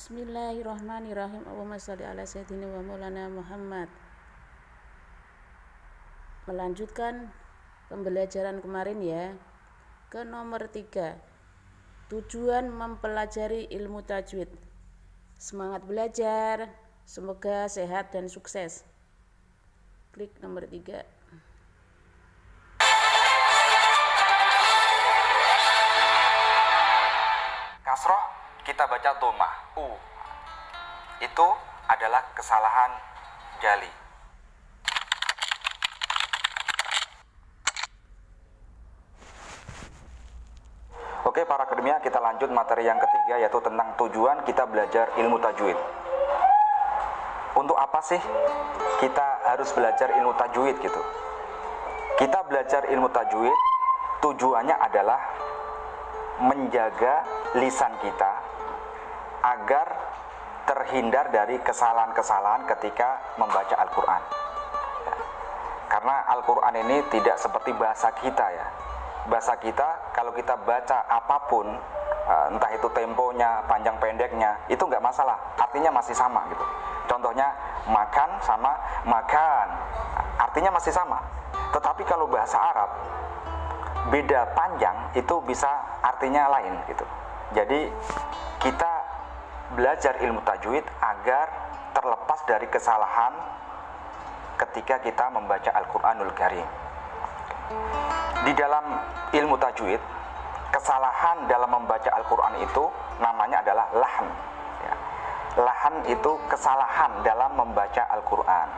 Bismillahirrahmanirrahim. Allahumma sholli ala sayyidina wa maulana Muhammad. Melanjutkan pembelajaran kemarin ya, ke nomor 3. Tujuan mempelajari ilmu tajwid. Semangat belajar, semoga sehat dan sukses. Klik nomor 3. Kasroh kita baca dhammah u. Itu adalah kesalahan jali. Oke para akademia, kita lanjut materi yang ketiga, yaitu tentang tujuan kita belajar ilmu tajwid. Untuk apa sih kita harus belajar ilmu tajwid gitu? Kita belajar ilmu tajwid tujuannya adalah menjaga lisan kita agar terhindar dari kesalahan-kesalahan ketika membaca Al-Quran. Karena Al-Quran ini tidak seperti bahasa kita ya. Bahasa kita kalau kita baca apapun, entah itu temponya, panjang pendeknya, itu nggak masalah, artinya masih sama gitu. Contohnya makan sama makan, artinya masih sama. Tetapi kalau bahasa Arab, beda panjang itu bisa artinya lain gitu. Jadi kita belajar ilmu tajwid agar terlepas dari kesalahan ketika kita membaca Al-Quranul Karim. Di dalam ilmu tajwid, kesalahan dalam membaca Al-Quran itu namanya adalah lahan ya. Lahan itu kesalahan dalam membaca Al-Quran.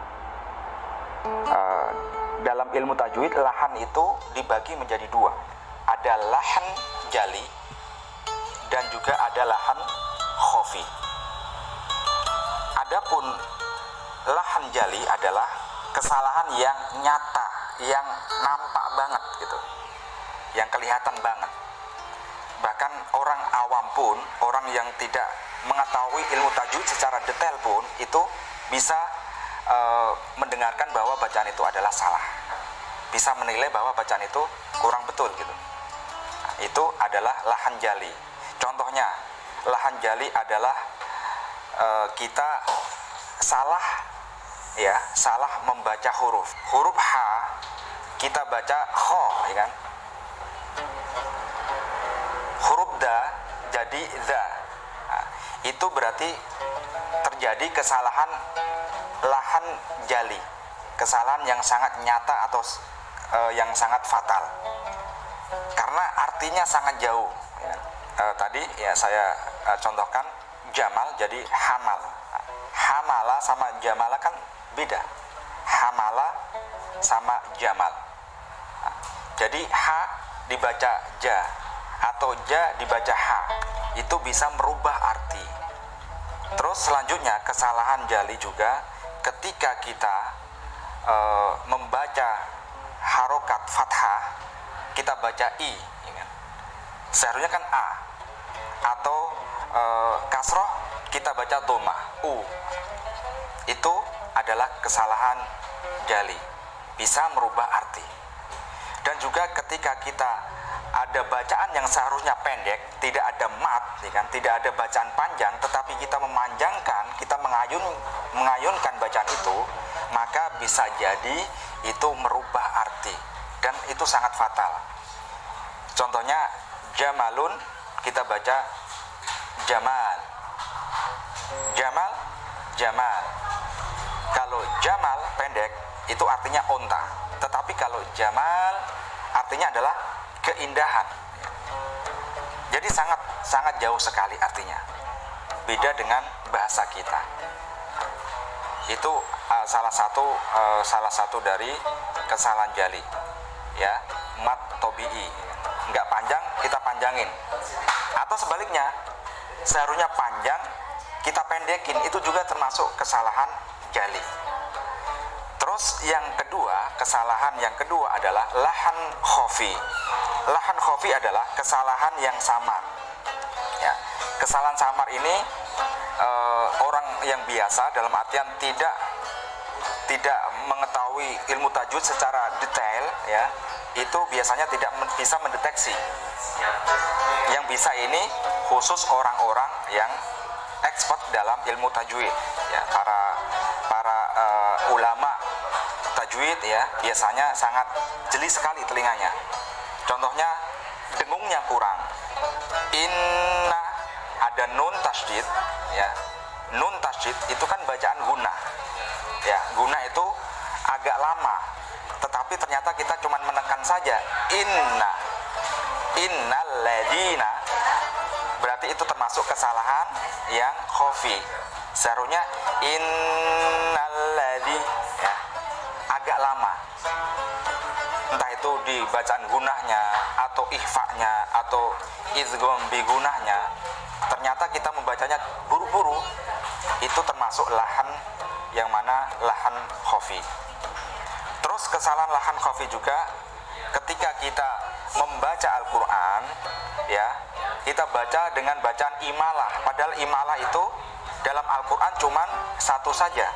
Dalam ilmu tajwid, lahan itu dibagi menjadi dua. Ada lahan jali dan juga ada lahan khofi. Adapun lahan jali adalah kesalahan yang nyata, yang nampak banget gitu, yang kelihatan banget. Bahkan orang awam pun, orang yang tidak mengetahui ilmu tajwid secara detail pun, itu bisa mendengarkan bahwa bacaan itu adalah salah, bisa menilai bahwa bacaan itu kurang betul gitu. Nah, itu adalah lahan jali. Contohnya, lahan jali adalah kita salah ya, salah membaca huruf. Huruf H kita baca kho, ya kan? Huruf da jadi za. Nah, itu berarti terjadi kesalahan lahan jali, kesalahan yang sangat nyata atau yang sangat fatal, karena artinya sangat jauh ya. Tadi ya saya contohkan jamal jadi hamal. Hamala sama jamala kan beda. Hamala sama jamal. Jadi ha dibaca ja atau ja dibaca ha, itu bisa merubah arti. Terus selanjutnya kesalahan jali juga ketika kita membaca harokat fathah, kita baca i ya kan? Seharusnya kan a. Atau kasroh kita baca dhammah u. Itu adalah kesalahan jali, bisa merubah arti. Dan juga ketika kita ada bacaan yang seharusnya pendek, tidak ada mat, ya kan? Tidak ada bacaan panjang, tetapi kita memanjangkan, kita mengayunkan bacaan itu, maka bisa jadi itu merubah arti, dan itu sangat fatal. Contohnya jamalun kita baca jamal, jamal, jamal. Kalau jamal pendek itu artinya onta, tetapi kalau jamal artinya adalah keindahan. Jadi sangat jauh sekali artinya, beda dengan bahasa kita. Itu salah satu dari kesalahan jali ya, mat tobi'i, nggak panjang kita panjangin, atau sebaliknya seharusnya panjang kita pendekin, itu juga termasuk kesalahan jali. Terus yang kedua, kesalahan yang kedua adalah lahan khofi. Lahan khofi adalah kesalahan yang samar ya. Kesalahan samar ini orang yang biasa, dalam artian tidak mengetahui ilmu tajwid secara detail ya, itu biasanya tidak bisa mendeteksi. Yang bisa ini khusus orang-orang yang expert dalam ilmu tajwid ya, para ulama tajwid ya biasanya sangat jeli sekali telinganya. Contohnya dengungnya kurang. Inna ada nun tasydid ya. Nun tasydid itu kan bacaan gunnah. Ya, gunnah itu agak lama. Tetapi ternyata kita cuma menekan saja innal ladina, berarti itu termasuk kesalahan yang khafi. Seharusnya innal ladzi ya, agak lama. Entah itu di bacaan gunahnya atau ikhfa'nya atau idgham bi gunahnya, ternyata kita membacanya buru-buru. Itu termasuk lahan yang mana lahan khafi. Terus kesalahan lahan khafi juga ketika kita membaca Al-Quran ya, kita baca dengan bacaan imalah, padahal imalah itu dalam Al-Quran cuman satu saja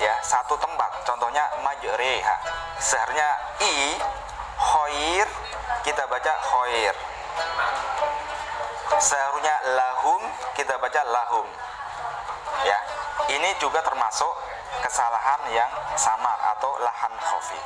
ya, satu tempat. Contohnya majreha, seharusnya i khair kita baca khair, seharusnya lahum kita baca lahum ya. Ini juga termasuk kesalahan yang samar atau lahan khafi.